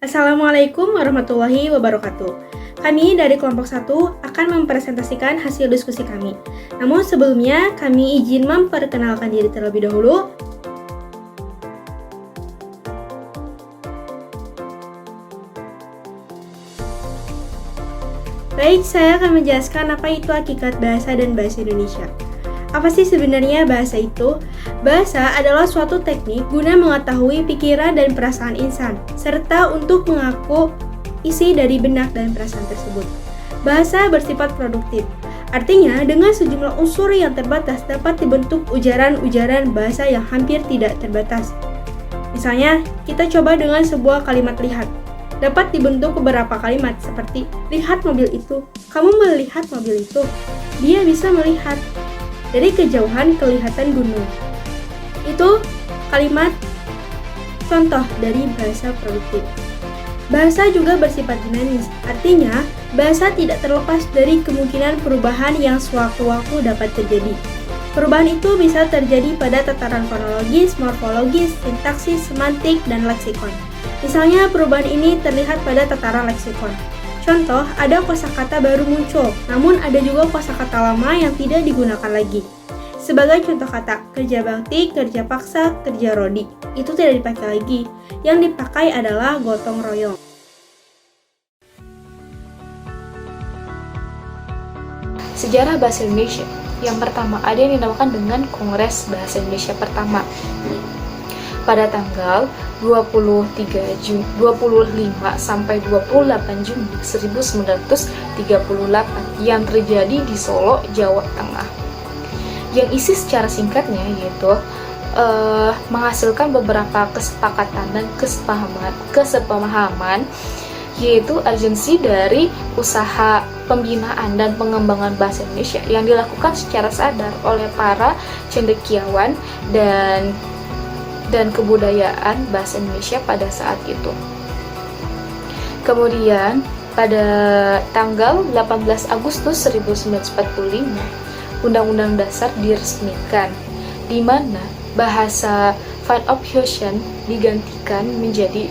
Assalamualaikum warahmatullahi wabarakatuh. Kami dari kelompok 1 akan mempresentasikan hasil diskusi kami. Namun sebelumnya, kami izin memperkenalkan diri terlebih dahulu. Baik, saya akan menjelaskan apa itu hakikat bahasa dan bahasa Indonesia. Apa sih sebenarnya bahasa itu? Bahasa adalah suatu teknik guna mengetahui pikiran dan perasaan insan, serta untuk mengaku isi dari benak dan perasaan tersebut. Bahasa bersifat produktif. Artinya, dengan sejumlah unsur yang terbatas dapat dibentuk ujaran-ujaran bahasa yang hampir tidak terbatas. Misalnya, kita coba dengan sebuah kalimat lihat. Dapat dibentuk beberapa kalimat seperti, lihat mobil itu, kamu melihat mobil itu, dia bisa melihat. Dari kejauhan kelihatan gunung. Itu kalimat contoh dari bahasa produktif. Bahasa juga bersifat dinamis, artinya bahasa tidak terlepas dari kemungkinan perubahan yang sewaktu-waktu dapat terjadi. Perubahan itu bisa terjadi pada tataran fonologis, morfologis, sintaksis, semantik, dan leksikon. Misalnya perubahan ini terlihat pada tataran leksikon. Contoh, ada kosakata baru muncul, namun ada juga kosakata lama yang tidak digunakan lagi. Sebagai contoh kata, kerja bakti, kerja paksa, kerja rodi, itu tidak dipakai lagi. Yang dipakai adalah gotong royong. Sejarah Bahasa Indonesia. Yang pertama, ada yang dinamakan dengan Kongres Bahasa Indonesia pertama. Pada tanggal 25 sampai 28 Juni 1938 yang terjadi di Solo, Jawa Tengah. Yang isi secara singkatnya yaitu menghasilkan beberapa kesepakatan dan kesepemahaman, yaitu urgensi dari usaha pembinaan dan pengembangan bahasa Indonesia yang dilakukan secara sadar oleh para cendekiawan dan kebudayaan bahasa Indonesia pada saat itu. Kemudian pada tanggal 18 Agustus 1945 Undang-Undang Dasar diresmikan, di mana bahasa Van Ophuijsen digantikan menjadi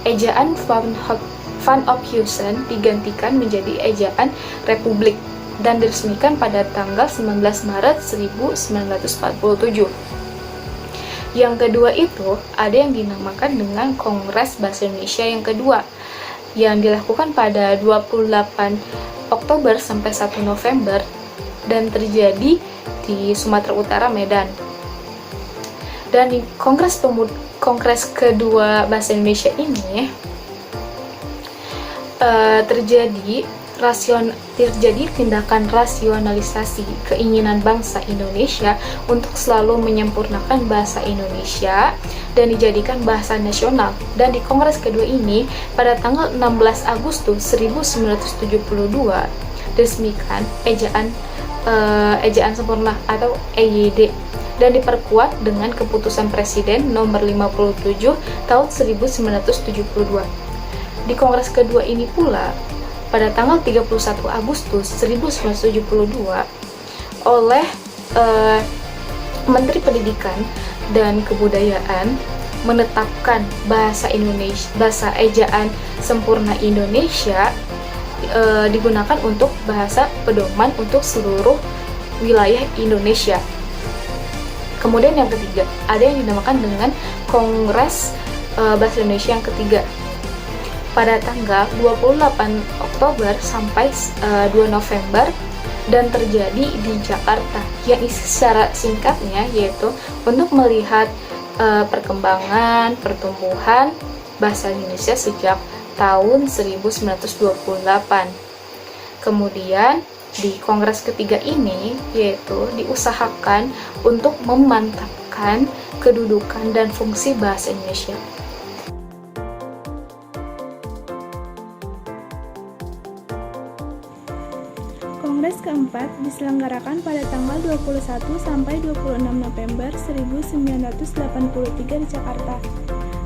ejaan Van Ophuijsen digantikan menjadi ejaan Republik dan diresmikan pada tanggal 19 Maret 1947. Yang kedua itu ada yang dinamakan dengan Kongres Bahasa Indonesia yang kedua yang dilakukan pada 28 Oktober sampai 1 November dan terjadi di Sumatera Utara, Medan. Dan di Kongres kedua Bahasa Indonesia ini terjadi tindakan rasionalisasi keinginan bangsa Indonesia untuk selalu menyempurnakan bahasa Indonesia dan dijadikan bahasa nasional. Dan di Kongres kedua ini pada tanggal 16 Agustus 1972 diresmikan ejaan sempurna atau EYD dan diperkuat dengan keputusan Presiden nomor 57 tahun 1972. Di Kongres kedua ini pula pada tanggal 31 Agustus 1972 oleh Menteri Pendidikan dan Kebudayaan menetapkan bahasa ejaan sempurna Indonesia digunakan untuk bahasa pedoman untuk seluruh wilayah Indonesia. Kemudian yang ketiga, ada yang dinamakan dengan Kongres Bahasa Indonesia yang ketiga pada tanggal 28 Oktober sampai 2 November dan terjadi di Jakarta, yang isi secara singkatnya yaitu untuk melihat perkembangan pertumbuhan bahasa Indonesia sejak tahun 1928. Kemudian di Kongres ketiga ini yaitu diusahakan untuk memantapkan kedudukan dan fungsi bahasa Indonesia. Kongres keempat diselenggarakan pada tanggal 21 sampai 26 November 1983 di Jakarta.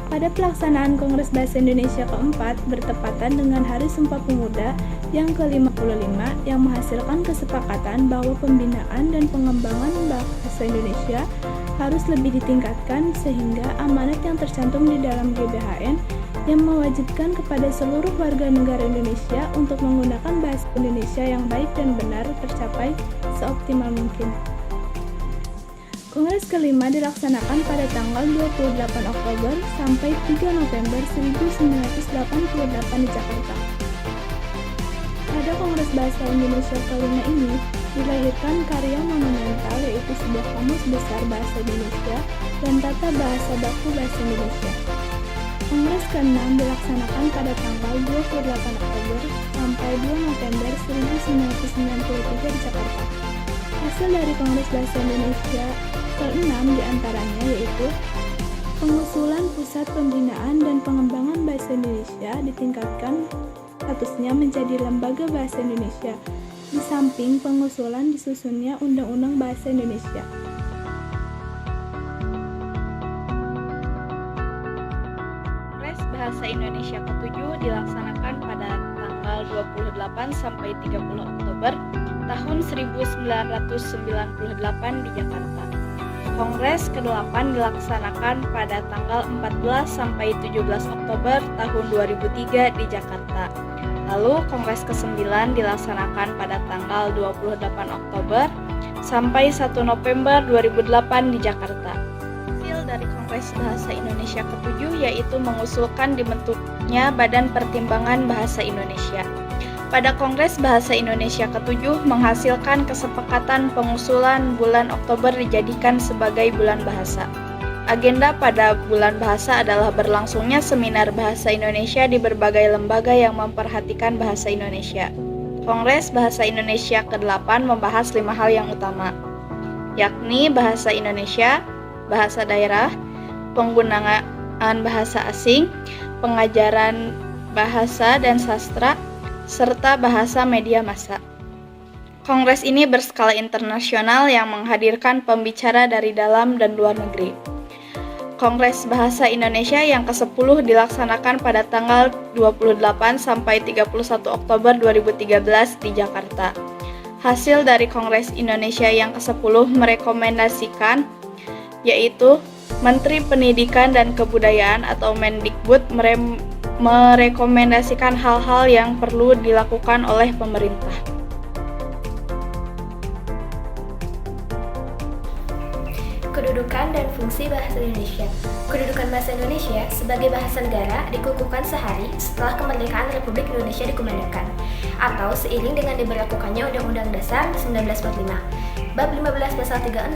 Pada pelaksanaan Kongres Bahasa Indonesia keempat bertepatan dengan Hari Sumpah Pemuda yang ke-55 yang menghasilkan kesepakatan bahwa pembinaan dan pengembangan bahasa Indonesia harus lebih ditingkatkan sehingga amanat yang tercantum di dalam GBHN yang mewajibkan kepada seluruh warga negara Indonesia untuk menggunakan bahasa Indonesia yang baik dan benar tercapai seoptimal mungkin. Kongres kelima dilaksanakan pada tanggal 28 Oktober sampai 3 November 1988 di Jakarta. Pada Kongres Bahasa Indonesia kelima ini, dilahirkan karya monumental yaitu sebuah kamus besar bahasa Indonesia dan tata bahasa baku bahasa Indonesia. Kongres ke-6 dilaksanakan pada tanggal 28 Oktober sampai 2 November 1993 di Jakarta. Hasil dari Kongres Bahasa Indonesia ke-6 diantaranya yaitu pengusulan Pusat Pembinaan dan Pengembangan Bahasa Indonesia ditingkatkan statusnya menjadi Lembaga Bahasa Indonesia, di samping pengusulan disusunnya Undang-Undang Bahasa Indonesia. Kongres Bahasa Indonesia ke-7 dilaksanakan pada tanggal 28 sampai 30 Oktober tahun 1998 di Jakarta. Kongres ke-8 dilaksanakan pada tanggal 14 sampai 17 Oktober tahun 2003 di Jakarta. Lalu Kongres ke-9 dilaksanakan pada tanggal 28 Oktober sampai 1 November 2008 di Jakarta. Hasil dari Kongres Bahasa Indonesia ke-7 yaitu mengusulkan dibentuknya Badan Pertimbangan Bahasa Indonesia. Pada Kongres Bahasa Indonesia ke-7 menghasilkan kesepakatan pengusulan bulan Oktober dijadikan sebagai bulan bahasa. Agenda pada bulan bahasa adalah berlangsungnya seminar bahasa Indonesia di berbagai lembaga yang memperhatikan bahasa Indonesia. Kongres Bahasa Indonesia ke-8 membahas 5 hal yang utama, yakni bahasa Indonesia, bahasa daerah, penggunaan bahasa asing, pengajaran bahasa dan sastra, serta bahasa media massa. Kongres ini berskala internasional yang menghadirkan pembicara dari dalam dan luar negeri. Kongres Bahasa Indonesia yang ke-10 dilaksanakan pada tanggal 28 sampai 31 Oktober 2013 di Jakarta. Hasil dari Kongres Indonesia yang ke-10 merekomendasikan yaitu Menteri Pendidikan dan Kebudayaan atau Mendikbud merekomendasikan hal-hal yang perlu dilakukan oleh pemerintah. Kedudukan dan fungsi bahasa Indonesia. Kedudukan bahasa Indonesia sebagai bahasa negara dikukuhkan sehari setelah kemerdekaan Republik Indonesia dikumandangkan, atau seiring dengan diberlakukannya Undang-Undang Dasar 1945. Bab 15 Pasal 36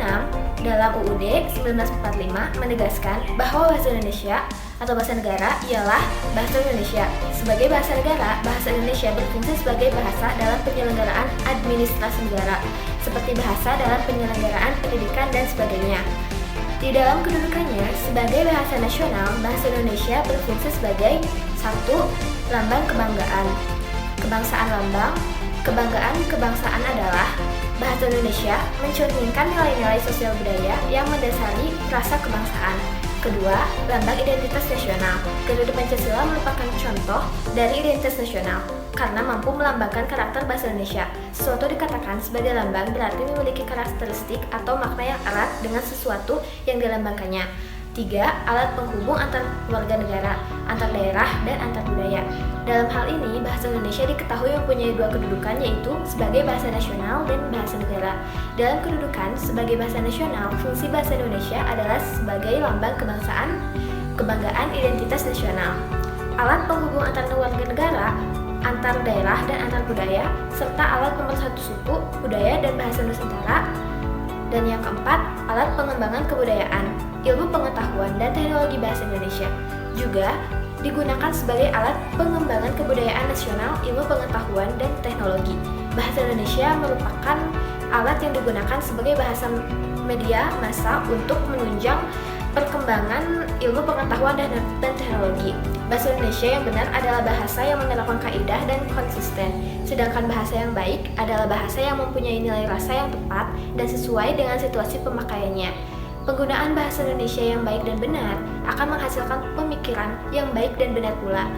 dalam UUD 1945 menegaskan bahwa bahasa Indonesia atau bahasa negara ialah bahasa Indonesia. Sebagai bahasa negara, bahasa Indonesia berfungsi sebagai bahasa dalam penyelenggaraan administrasi negara, seperti bahasa dalam penyelenggaraan pendidikan dan sebagainya. Di dalam kedudukannya sebagai bahasa nasional, bahasa Indonesia berfungsi sebagai 1. Lambang kebanggaan. Kebangsaan lambang. Kebanggaan kebangsaan adalah bahasa Indonesia mencerminkan nilai-nilai sosial budaya yang mendasari rasa kebangsaan. Kedua, lambang identitas nasional. Garuda Pancasila merupakan contoh dari identitas nasional karena mampu melambangkan karakter bahasa Indonesia. Sesuatu dikatakan sebagai lambang berarti memiliki karakteristik atau makna yang erat dengan sesuatu yang dilambangkannya. 3. Alat penghubung antar warga negara, antar daerah, dan antar budaya. Dalam hal ini, bahasa Indonesia diketahui mempunyai 2 kedudukan, yaitu sebagai bahasa nasional dan bahasa negara. Dalam kedudukan sebagai bahasa nasional, fungsi bahasa Indonesia adalah sebagai lambang kebangsaan, kebanggaan identitas nasional. Alat penghubung antar warga negara, antar daerah, dan antar budaya, serta alat pemersatu suku, budaya, dan bahasa Nusantara. Dan yang keempat, alat pengembangan kebudayaan, ilmu pengetahuan, dan teknologi bahasa Indonesia. Juga digunakan sebagai alat pengembangan kebudayaan nasional, ilmu pengetahuan, dan teknologi. Bahasa Indonesia merupakan alat yang digunakan sebagai bahasa media massa untuk menunjang perkembangan ilmu pengetahuan dan teknologi. Bahasa Indonesia yang benar adalah bahasa yang menerapkan kaidah dan konsisten, sedangkan bahasa yang baik adalah bahasa yang mempunyai nilai rasa yang tepat dan sesuai dengan situasi pemakaiannya. Penggunaan bahasa Indonesia yang baik dan benar akan menghasilkan pemikiran yang baik dan benar pula.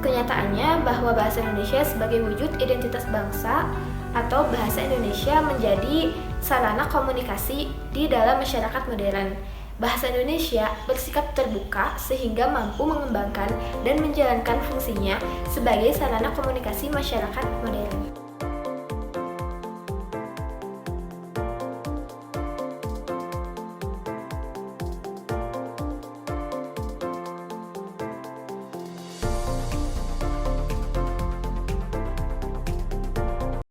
Kenyataannya bahwa bahasa Indonesia sebagai wujud identitas bangsa atau bahasa Indonesia menjadi sarana komunikasi di dalam masyarakat modern. Bahasa Indonesia bersikap terbuka sehingga mampu mengembangkan dan menjalankan fungsinya sebagai sarana komunikasi masyarakat modern.